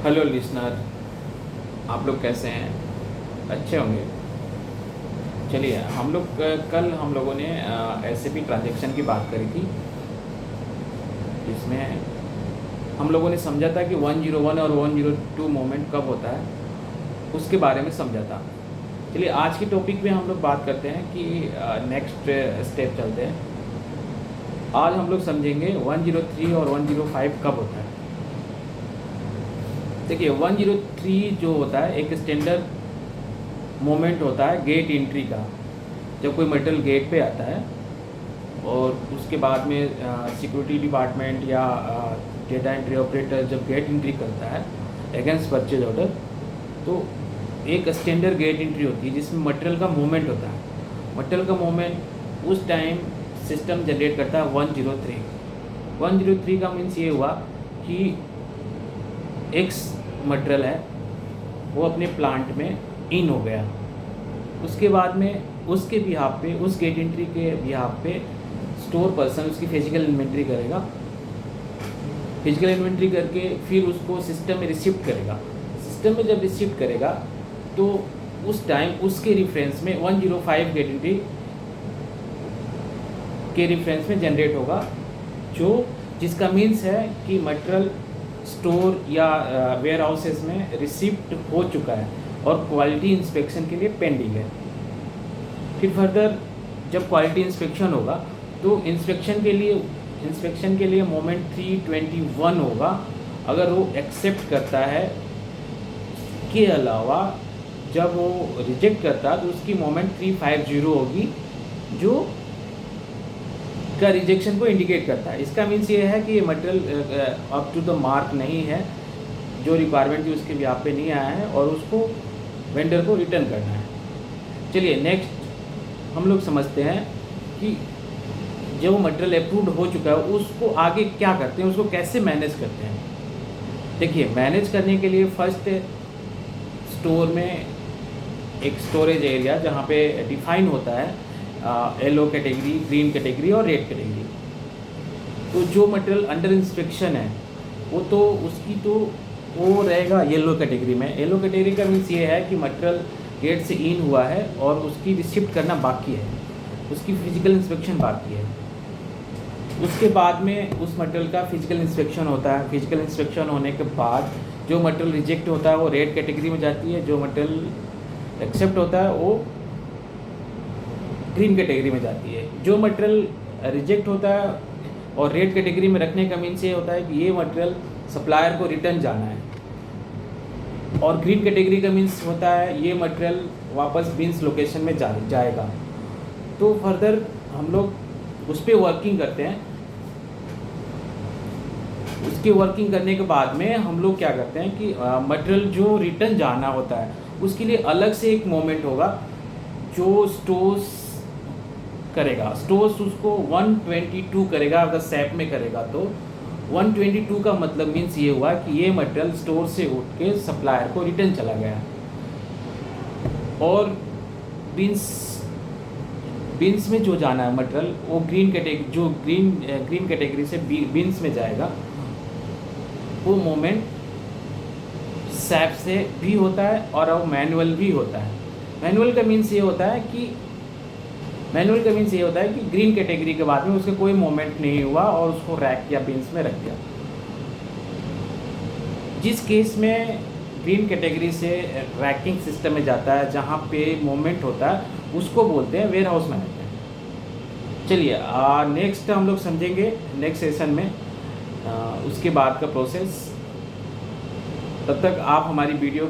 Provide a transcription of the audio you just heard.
Hello listener, आप लोग कैसे हैं? अच्छे होंगे। चलिए, कल हम लोगों ने एसएपी ट्रांजैक्शन की बात करी थी, जिसमें हम लोगों ने समझा था कि 101 और 102 मोमेंट कब होता है, उसके बारे में समझा था। चलिए, आज की टॉपिक में हम लोग बात करते हैं कि नेक्स्ट स्टेप चलते हैं। आज हम लोग समझेंगे 103 और 105 कब होता है। देखिए, 103 जो होता है एक स्टैंडर्ड मोमेंट होता है गेट एंट्री का। जब कोई मटेरियल गेट पे आता है और उसके बाद में सिक्योरिटी डिपार्टमेंट या डेटा एंट्री ऑपरेटर जब गेट एंट्री करता है अगेंस्ट परचेज ऑर्डर, तो एक स्टैंडर्ड गेट एंट्री होती है जिसमें मटेरियल का मूवमेंट होता है। मटेरियल का मूवमेंट उस टाइम सिस्टम जनरेट करता है 103। 103 का मीन्स ये हुआ कि एक्स मटेरियल है वो अपने प्लांट में इन हो गया। उसके बाद में उसके बिहाफ पे, उस गेट एंट्री के बिहाफ पे स्टोर पर्सन उसकी फिजिकल इन्वेंट्री करेगा। फिजिकल इन्वेंट्री करके फिर उसको सिस्टम में रिसिप्ट करेगा। सिस्टम में जब रिसिप्ट करेगा तो उस टाइम उसके रेफरेंस में 105 गेट एंट्री के रेफरेंस में जनरेट होगा, जो जिसका मीन्स है कि मटेरियल स्टोर या वेयर हाउसेस में रिसिप्ट हो चुका है और क्वालिटी इंस्पेक्शन के लिए पेंडिंग है। फिर फर्दर जब क्वालिटी इंस्पेक्शन होगा तो इंस्पेक्शन के लिए मोमेंट 321 होगा। अगर वो एक्सेप्ट करता है, के अलावा जब वो रिजेक्ट करता है तो उसकी मोमेंट 350 होगी, जो का रिजेक्शन को इंडिकेट करता है। इसका मीन्स ये है कि ये material up to the mark नहीं है, जो रिक्वायरमेंट थी उसके बिहाफ पे नहीं आया है और उसको वेंडर को रिटर्न करना है। चलिए, नेक्स्ट हम लोग समझते हैं कि जो मटेरियल अप्रूव्ड हो चुका है उसको आगे क्या करते हैं, उसको कैसे मैनेज करते हैं। देखिए, मैनेज करने के लिए फर्स्ट स्टोर में एक स्टोरेज एरिया जहाँ पे डिफाइन होता है येलो कैटेगरी, ग्रीन कैटेगरी और रेड कैटेगरी। तो जो मटेरियल अंडर इंस्पेक्शन है वो रहेगा येलो कैटेगरी में। येलो कैटेगरी का मीन्स ये है कि मटेरियल गेट से इन हुआ है और उसकी रिसिप्ट करना बाकी है, उसकी फिजिकल इंस्पेक्शन बाकी है। उसके बाद में उस मटेरियल का फिजिकल इंस्पेक्शन होता है। फिजिकल इंस्पेक्शन होने के बाद जो मटेरियल रिजेक्ट होता है वो रेड कैटेगरी में जाती है, जो मटेरियल एक्सेप्ट होता है वो ग्रीन कैटेगरी में जाती है। जो मटेरियल रिजेक्ट होता है और रेड कैटेगरी में रखने का मीन्स ये होता है कि ये मटेरियल सप्लायर को रिटर्न जाना है, और ग्रीन कैटेगरी का मीन्स होता है ये मटेरियल वापस बिन्स लोकेशन में जाएगा। तो फर्दर हम लोग उस पर वर्किंग करते हैं। उसकी वर्किंग करने के बाद में हम लोग क्या करते हैं कि मटेरियल जो रिटर्न जाना होता है उसके लिए अलग से एक मोमेंट होगा जो स्टोर्स करेगा। स्टोर्स उसको 122 करेगा। अगर सैप में करेगा तो 122 का मतलब मीन्स ये हुआ कि ये मटेरियल स्टोर से उठ के सप्लायर को रिटर्न चला गया, और बिन्स में जो जाना है मटेरियल वो ग्रीन कैटेगरी से बिन्स में जाएगा। वो मोमेंट सैप से भी होता है और वो मैनुअल भी होता है। मैनुअल का मीन्स ये होता है कि ग्रीन कैटेगरी के बाद में उसका कोई मोमेंट नहीं हुआ और उसको रैक या बिन्स में रख दिया। जिस केस में ग्रीन कैटेगरी से रैकिंग सिस्टम में जाता है जहाँ पे मोमेंट होता है उसको बोलते हैं वेयर हाउस मैनेजमेंट। चलिए, नेक्स्ट हम लोग समझेंगे नेक्स्ट सेशन में उसके बाद का प्रोसेस। तब तक आप हमारी वीडियो